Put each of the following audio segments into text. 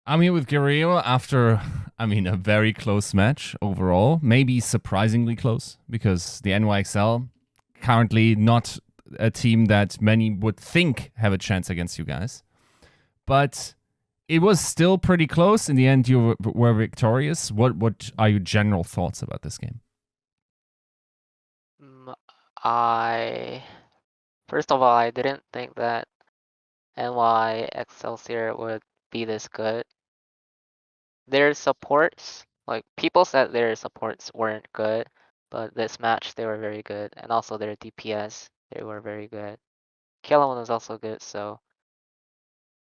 I'm here with Guriyo after, a very close match overall. Maybe surprisingly close because the NYXL currently not a team that many would think have a chance against you guys. But it was still pretty close. In the end, you were victorious. What are your general thoughts about this game? Mm, I First of all, I didn't think that NY Excelsior would be this good. Their supports, like people said their supports weren't good, but this match they were very good, and also their DPS they were very good. Killone was also good, so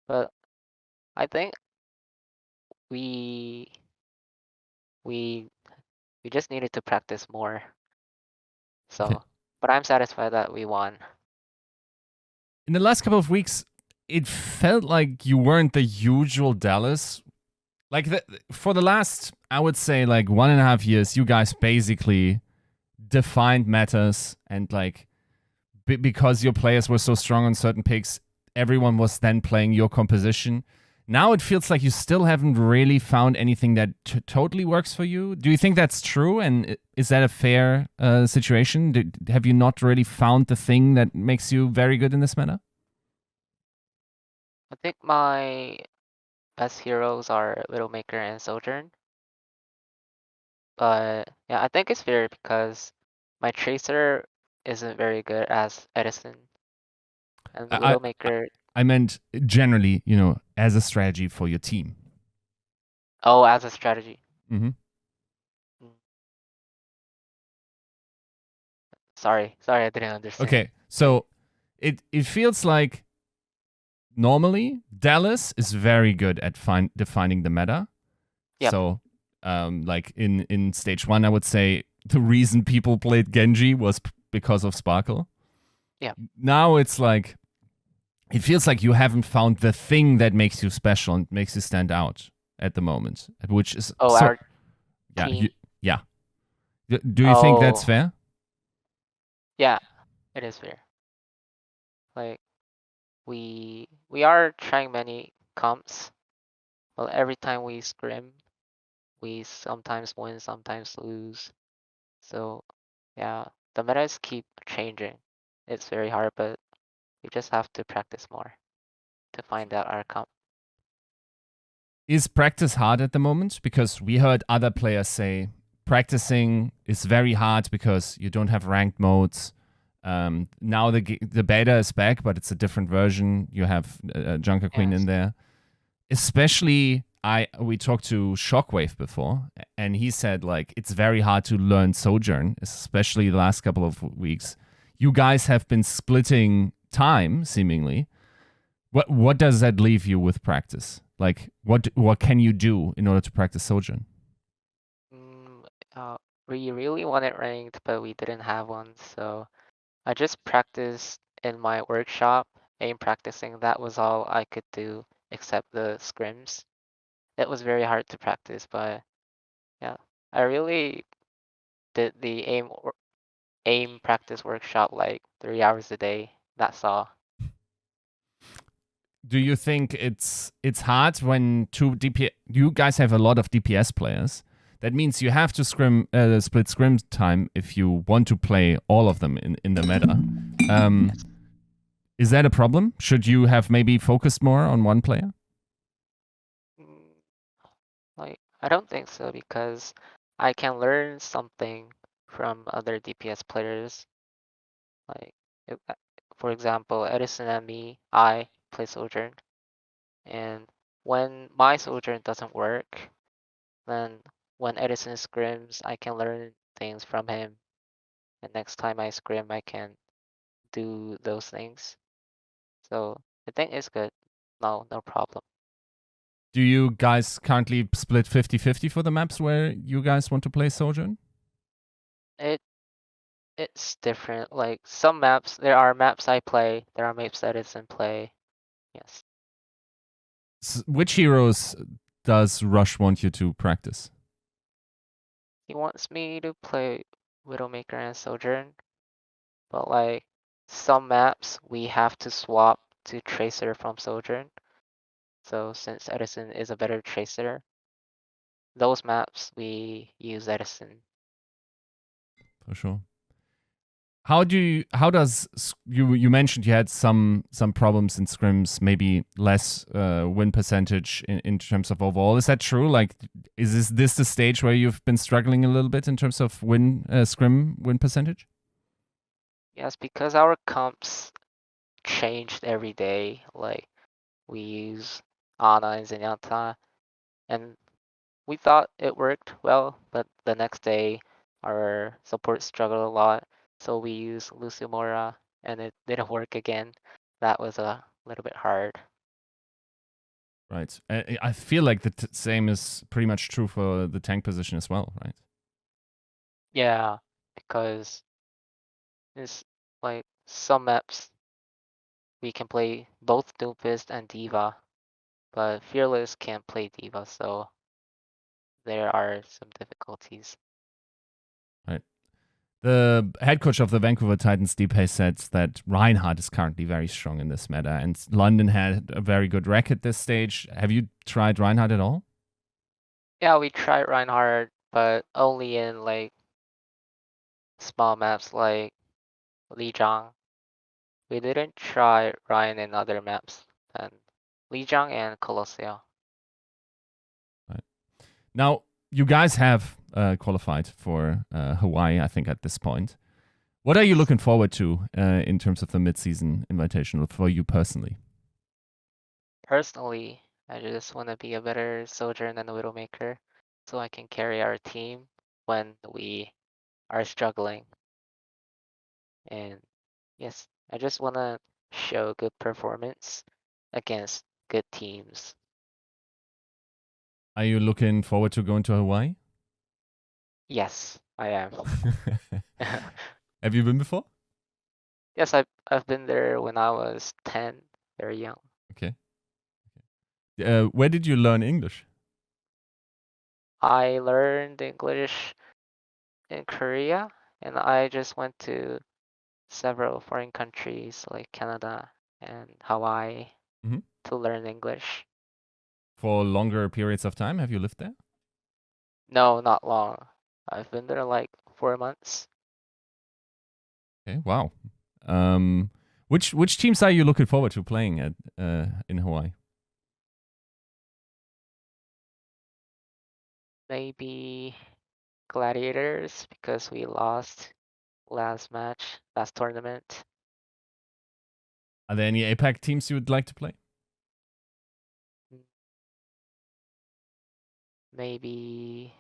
but I think we we we just needed to practice more. Okay. So, but I'm satisfied that we won. In the last couple of weeks, it felt like you weren't the usual Dallas. For the last, I would say, like 1.5 years, you guys basically defined matters and because your players were so strong on certain picks, everyone was then playing your composition. Now it feels like you still haven't really found anything that totally works for you. Do you think that's true? And is that a fair situation? Have you not really found the thing that makes you very good in this meta? I think my best heroes are Widowmaker and Sojourn. But yeah, I think it's fair because my Tracer isn't very good as Edison. And the I, I, Widowmaker, I meant generally, as a strategy for your team. oh, as a strategy. Mm-hmm. Mm, sorry, I didn't understand. Okay, so it feels like normally Dallas is very good at defining the meta. Yep. So, like in stage one, I would say the reason people played Genji was because of Sparkle. Yep. Now it's like it feels like you haven't found the thing that makes you special and makes you stand out at the moment, which is Oh, so. our Yeah, team. yeah. Do you think that's Oh, fair? yeah, it is fair. Like we are trying many comps, but every time we scrim, we sometimes win, sometimes lose. So yeah, the metas keep changing. It's very hard, but we just have to practice more to find out our comp. Is practice hard at the moment? Because we heard other players say practicing is very hard because you don't have ranked modes. Now the beta is back, but it's a different version. You have Junker Queen in Yes. there. Especially, we talked to Shockwave before, and he said like it's very hard to learn Sojourn, especially the last couple of weeks. You guys have been splitting time seemingly. What does that leave you with practice? Like what can you do in order to practice Sojourn? Mm, uh, we really wanted ranked, but we didn't have one, so I just practiced in my workshop, aim practicing. That was all I could do except the scrims. It was very hard to practice, but yeah, I really did the aim practice workshop like 3 hours a day. That's all. Do you think it's hard when two DP you guys have a lot of DPS players? That means you have to split scrim time if you want to play all of them in the meta. Um, Yes. is that a problem? Should you have maybe focused more on one player? Mm, Like I don't think so because I can learn something from other DPS players. Like if, for example, Edison and me, I play Sojourn, and when my Sojourn doesn't work, then when Edison scrims, I can learn things from him, and next time I scrim, I can do those things. So I think it's good. No, no problem. Do you guys currently split 50-50 for the maps where you guys want to play Sojourn? It it's different. Like some maps, there are maps I play, there are maps that Edison play. Yes. Which heroes does Rush want you to practice? He wants me to play Widowmaker and Sojourn, but like some maps we have to swap to Tracer from Sojourn. So since Edison is a better tracer, those maps we use Edison. For sure. You mentioned you had some problems in scrims, maybe less win percentage in terms of overall. Is that true? Like, is this the stage where you've been struggling a little bit in terms of scrim win percentage? Yes, because our comps changed every day. Like we use Ana and Zenyatta, and we thought it worked well, but the next day our support struggled a lot, so we used Lucimora and it didn't work again. That was a little bit hard. Right. I feel like the same is pretty much true for the tank position as well, right? Yeah, because it's like some maps we can play both Doomfist and Diva, but Fearless can't play Diva, so there are some difficulties. Right. The head coach of the Vancouver Titans, DP, said that Reinhardt is currently very strong in this meta, and London had a very good record this stage. Have you tried Reinhardt at all? Yeah, we tried Reinhardt, but only in like small maps like Lijiang. We didn't try Ryan in other maps than Lijiang and Colosseo. Right. Now, you guys have qualified for Hawaii, I think, at this point. What are you looking forward to in terms of the mid-season invitational for you personally? Personally, I just want to be a better Sojourn and Widowmaker so I can carry our team when we are struggling. And yes, I just want to show good performance against good teams. Are you looking forward to going to Hawaii? Yes, I am. Have you been before? Yes, I've been there when I was 10, very young. Okay. Where did you learn English? I learned English in Korea, and I just went to several foreign countries like Canada and Hawaii Mhm. to learn English. For longer periods of time? Have you lived there? No, not long. I've been there like 4 months. Okay, wow. Which teams are you looking forward to playing at in Hawaii? Maybe Gladiators because we lost last tournament. Are there any APAC teams you would like to play? Maybe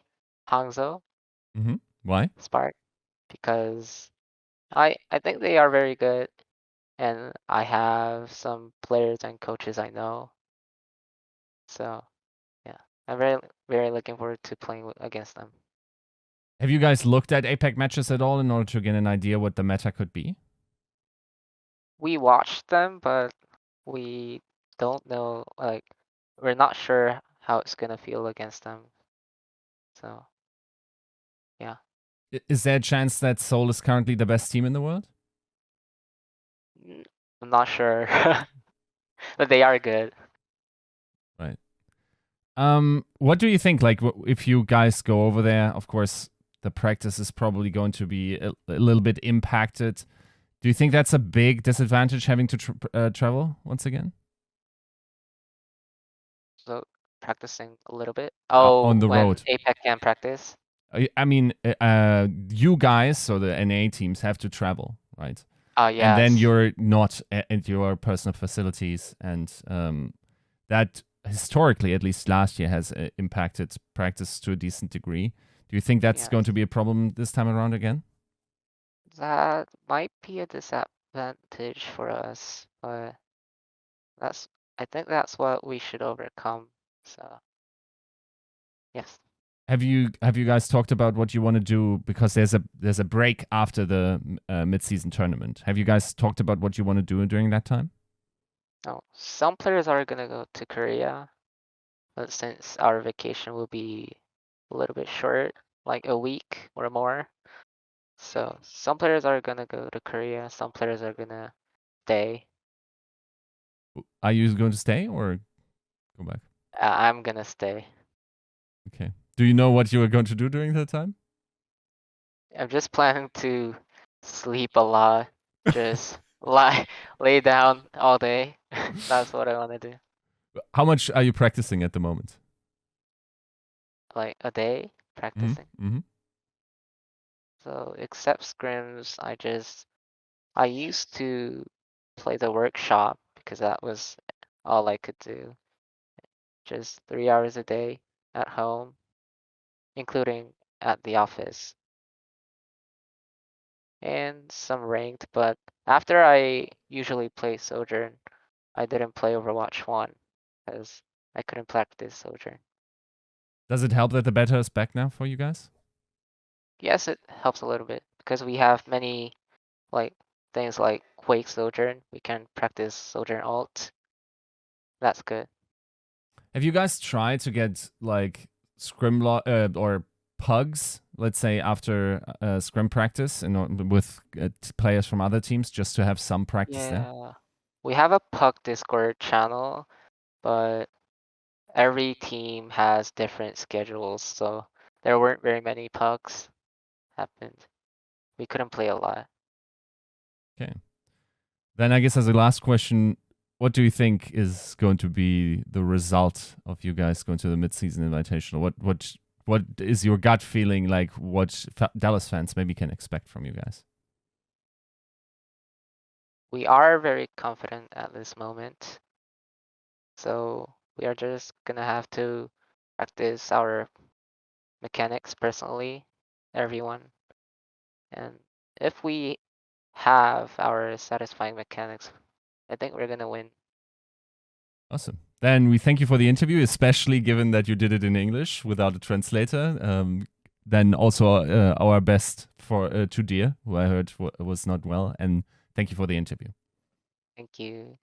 Hangzhou Mm-hmm. Why? Spark because I think they are very good and I have some players and coaches I know. So yeah, I'm very looking forward to playing against them. Have you guys looked at APAC matches at all in order to get an idea what the meta could be? We watched them, but we don't know, like, we're not sure how it's gonna feel against them. So yeah, Is there a chance that Seoul is currently the best team in the world? I'm not sure, but they are good. Right. What do you think? Like, if you guys go over there, of course, the practice is probably going to be a little bit impacted. Do you think that's a big disadvantage having to travel once again? So practicing a little bit. On Oh, the when road. APEC can practice. I mean, you guys, so the NA teams, have to travel, right? Oh And then yes, you're not at your personal facilities, and that historically, at least last year, has impacted practice to a decent degree. Do you think that's going yes. to be a problem this time around again? That might be a disadvantage for us, but that's I think that's what we should overcome. So yes. Have you guys talked about what you want to do, because there's a break after the mid-season tournament? Have you guys talked about what you want to do during that time? Now, some players are gonna go to Korea, but since our vacation will be a little bit short, like a week or more, so some players are gonna go to Korea, some players are gonna stay. Are you going to stay or? Go back. I'm gonna stay. Okay. Do you know what you are going to do during that time? I'm just planning to sleep a lot. Just lay down all day. That's what I wanna do. How much are you practicing at the moment? Like a day Mm-hmm. practicing. Mm-hmm. So except scrims, I used to play the workshop because that was all I could do. Just 3 hours a day at home, including at the office. And some ranked, but after I usually play Sojourn, I didn't play Overwatch 1 because I couldn't practice Sojourn. Does it help that the beta is back now for you guys? Yes, it helps a little bit because we have many like things like Quake Sojourn. We can practice Sojourn alt. That's good. Have you guys tried to get like scrim or pugs, let's say after scrim practice, with players from other teams, just to have some practice there? Yeah. We have a puck Discord channel, but every team has different schedules, so there weren't very many pucks happened. We couldn't play a lot. Okay. Then I guess as a last question, what do you think is going to be the result of you guys going to the mid-season invitational? What is your gut feeling like? What Dallas fans maybe can expect from you guys? We are very confident at this moment, so we are just gonna have to practice our mechanics personally, everyone. And if we have our satisfying mechanics, I think we're gonna win. Awesome. Then we thank you for the interview, especially given that you did it in English without a translator. Then also our best to Deer, who I heard was not well. And thank you for the interview. Thank you.